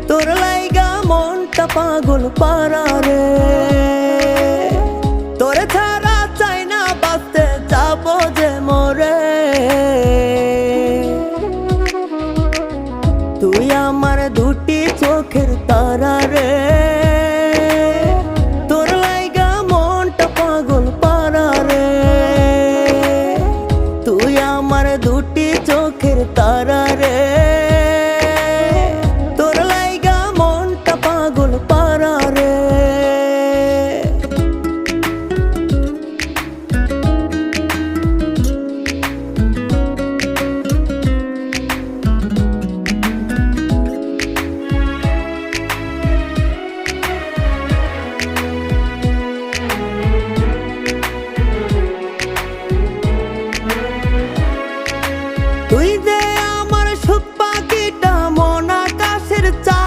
তোর লাইগা মনটা পাগল পারা রে। তোরে ছাড়া চাই না বাঁচতে, যাবো যে মরে। তুই আমার দুটি চোখের